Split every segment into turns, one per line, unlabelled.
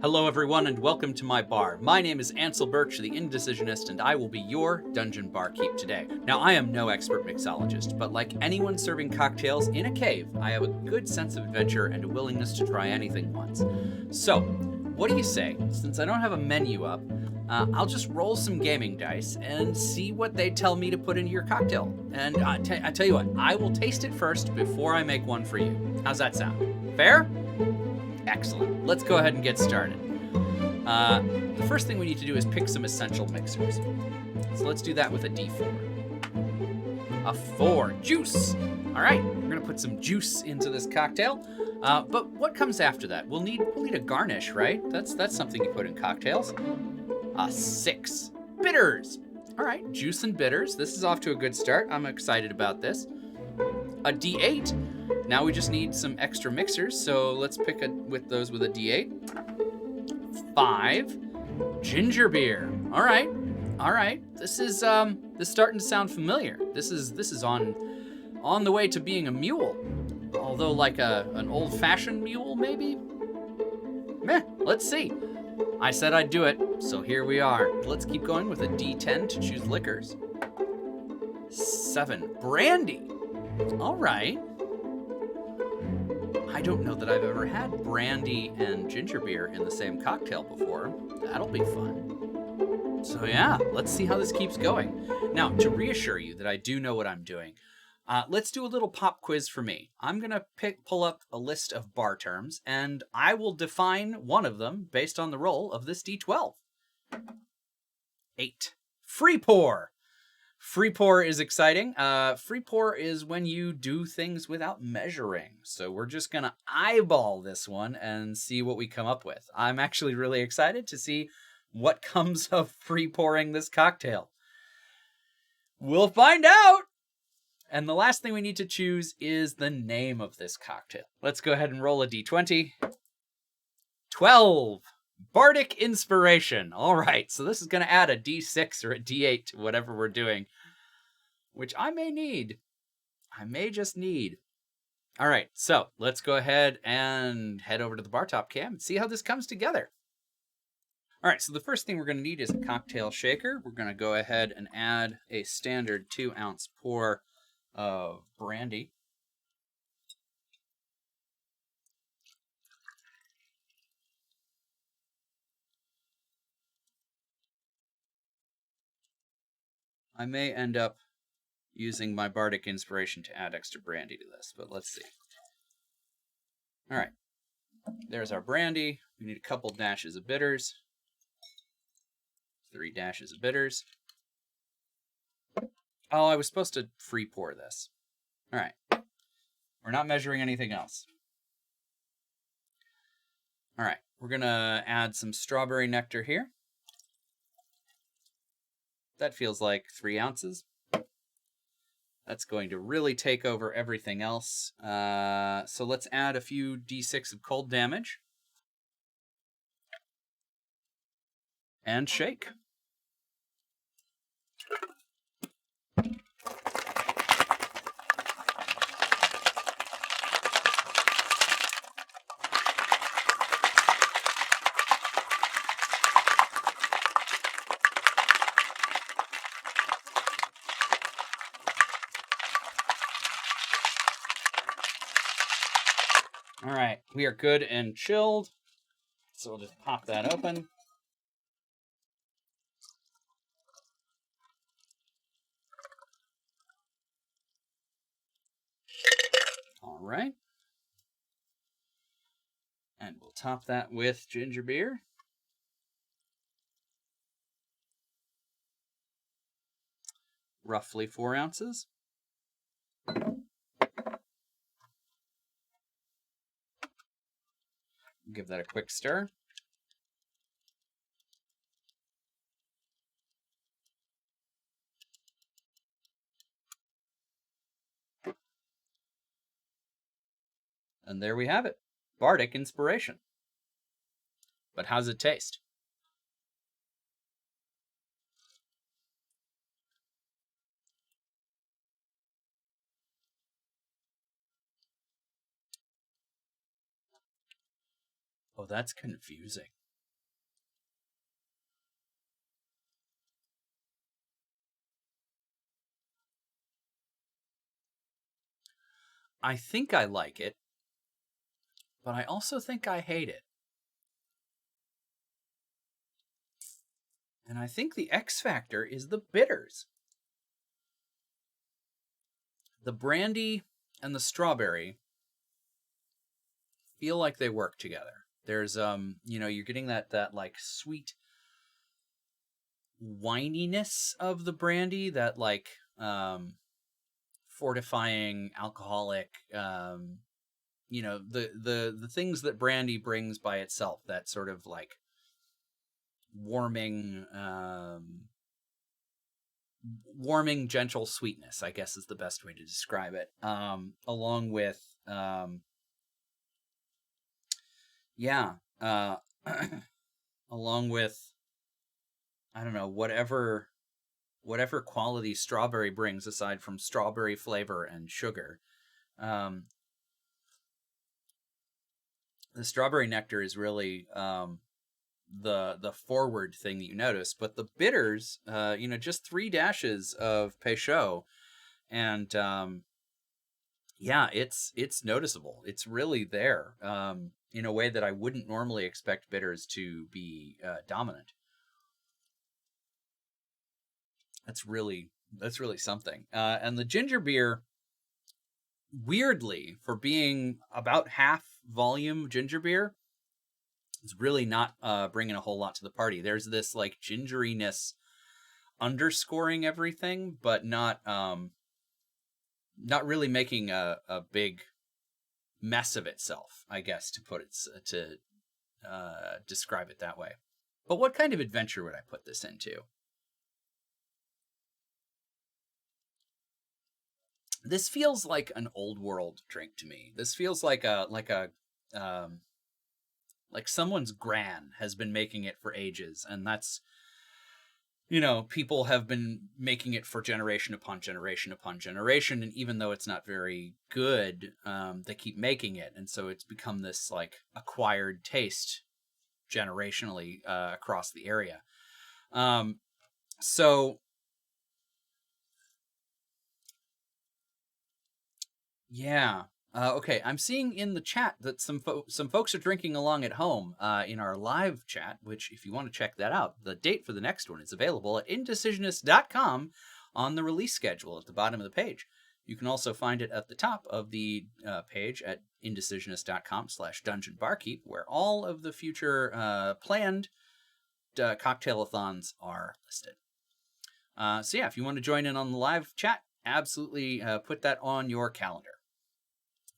Hello, everyone, and welcome to my bar. My name is Ansel Birch, the Indecisionist, and I will be your dungeon barkeep today. Now, I am no expert mixologist, but like anyone serving cocktails in a cave, I have a good sense of adventure and a willingness to try anything once. So, what do you say? Since I don't have a menu up, I'll just roll some gaming dice and see what they tell me to put into your cocktail. And I tell you what, I will taste it first before I make one for you. How's that sound? Fair? Excellent. Let's go ahead and get started. The first thing we need to do is pick some essential mixers. So let's do that with a D4. A 4. Juice! All right, we're going to put some juice into this cocktail. But what comes after that? We'll need a garnish, right? That's something you put in cocktails. A 6. Bitters! All right, juice and bitters. This is off to a good start. I'm excited about this. A D8. Now we just need some extra mixers, so let's pick with those with a D8. 5. Ginger beer. All right. This is starting to sound familiar. This is on the way to being a mule, although like an old-fashioned mule maybe. Meh. Let's see. I said I'd do it, so here we are. Let's keep going with a D10 to choose liquors. 7. Brandy. All right. I don't know that I've ever had brandy and ginger beer in the same cocktail before. That'll be fun. So yeah, let's see how this keeps going. Now, to reassure you that I do know what I'm doing, let's do a little pop quiz for me. I'm going to pull up a list of bar terms, and I will define one of them based on the roll of this D12. 8. Free pour. Free pour is exciting. Free pour is when you do things without measuring. So we're just going to eyeball this one and see what we come up with. I'm actually really excited to see what comes of free pouring this cocktail. We'll find out! And the last thing we need to choose is the name of this cocktail. Let's go ahead and roll a D20. 12. Bardic Inspiration. All right, so this is going to add a D6 or a D8 to whatever we're doing, which I may need. I may just need. All right, so let's go ahead and head over to the bar top cam and see how this comes together. All right, so the first thing we're going to need is a cocktail shaker. We're going to go ahead and add a standard 2-ounce pour of brandy. I may end up using my Bardic Inspiration to add extra brandy to this, but let's see. All right, there's our brandy. We need a couple dashes of bitters. 3 dashes of bitters. Oh, I was supposed to free pour this. All right, we're not measuring anything else. All right, we're gonna add some strawberry nectar here. That feels like 3 ounces. That's going to really take over everything else. So let's add a few D6 of cold damage. And shake. All right, we are good and chilled. So we'll just pop that open. All right. And we'll top that with ginger beer. Roughly 4 ounces. Give that a quick stir. And there we have it. Bardic Inspiration. But how's it taste? Oh, that's confusing. I think I like it, but I also think I hate it. And I think the X factor is the bitters. The brandy and the strawberry feel like they work together. There's you're getting that like sweet wininess of the brandy, that like fortifying alcoholic the things that brandy brings by itself, that sort of like warming gentle sweetness, I guess is the best way to describe it, along with yeah along with, I don't know, whatever quality strawberry brings aside from strawberry flavor and sugar. The strawberry nectar is really the forward thing that you notice, but the bitters, just 3 dashes of Peychaud, and it's noticeable. It's really there, in a way that I wouldn't normally expect bitters to be dominant. That's really something. And the ginger beer, weirdly, for being about half volume ginger beer, is really not bringing a whole lot to the party. There's this like gingeriness underscoring everything, but not really making a big mess of itself, I guess, to put it to describe it that way. But what kind of adventure would I put this into? This feels like an old world drink to me. This feels like like someone's gran has been making it for ages, and that's, people have been making it for generation upon generation upon generation, and even though it's not very good, they keep making it, and so it's become this like acquired taste generationally across the area. So yeah. Okay, I'm seeing in the chat that some folks are drinking along at home in our live chat, which, if you want to check that out, the date for the next one is available at indecisionist.com on the release schedule at the bottom of the page. You can also find it at the top of the page at indecisionist.com/dungeonbarkeep, where all of the future planned cocktail-a-thons are listed. So yeah, if you want to join in on the live chat, absolutely put that on your calendar.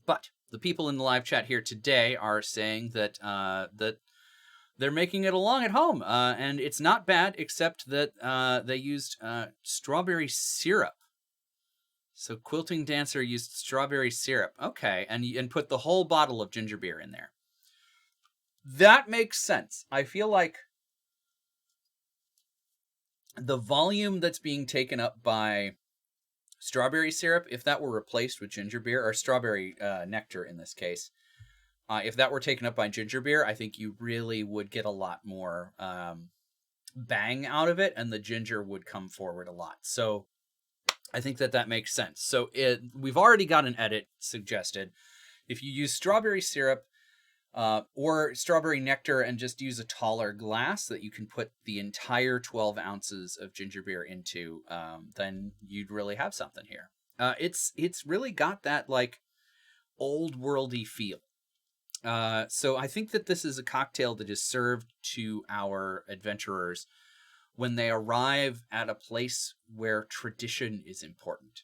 But the people in the live chat here today are saying that that they're making it along at home, and it's not bad, except that they used strawberry syrup. So Quilting Dancer used strawberry syrup. Okay, and put the whole bottle of ginger beer in there. That makes sense. I feel like the volume that's being taken up by strawberry syrup, if that were replaced with ginger beer, or strawberry nectar in this case, if that were taken up by ginger beer, I think you really would get a lot more bang out of it, and the ginger would come forward a lot. So I think that makes sense. So we've already got an edit suggested. If you use strawberry syrup or strawberry nectar and just use a taller glass that you can put the entire 12 ounces of ginger beer into, then you'd really have something here. It's really got that like old worldy feel. So I think that this is a cocktail that is served to our adventurers when they arrive at a place where tradition is important.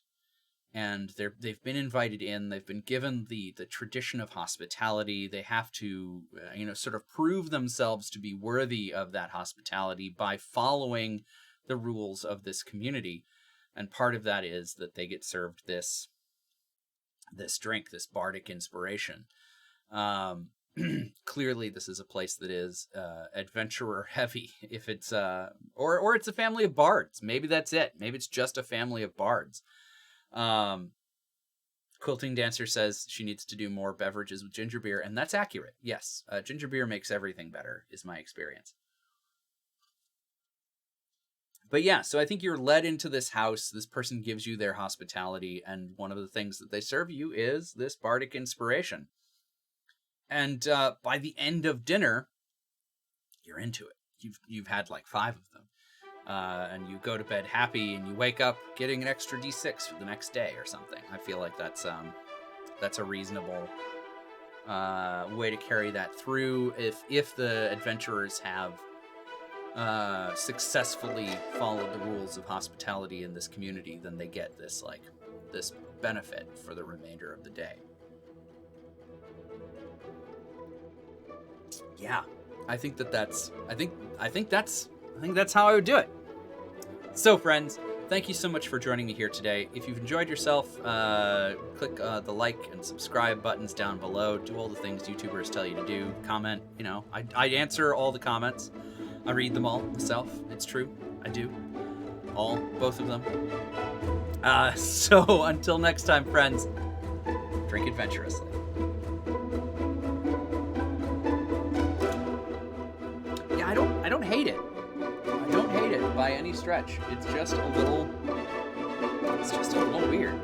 And they've been invited in. They've been given the tradition of hospitality. They have to, sort of prove themselves to be worthy of that hospitality by following the rules of this community. And part of that is that they get served this drink, this Bardic Inspiration. Clearly, this is a place that is adventurer heavy. If it's or it's a family of bards. Maybe that's it. Maybe it's just a family of bards. Quilting Dancer says she needs to do more beverages with ginger beer, and that's accurate. Yes, ginger beer makes everything better, is my experience. But yeah, so I think you're led into this house. This person gives you their hospitality, and one of the things that they serve you is this Bardic Inspiration. And by the end of dinner, you're into it. You've had like 5 of them, and you go to bed happy, and you wake up getting an extra D6 for the next day or something. I feel like that's a reasonable way to carry that through. If the adventurers have successfully followed the rules of hospitality in this community, then they get this benefit for the remainder of the day. Yeah, I think that's how I would do it. So, friends, thank you so much for joining me here today. If you've enjoyed yourself, click the like and subscribe buttons down below. Do all the things YouTubers tell you to do. Comment. I answer all the comments. I read them all myself. It's true. I do. Both of them. So until next time, friends, drink adventurously. Yeah, I don't hate it. I don't hate it by any stretch. It's just a little weird.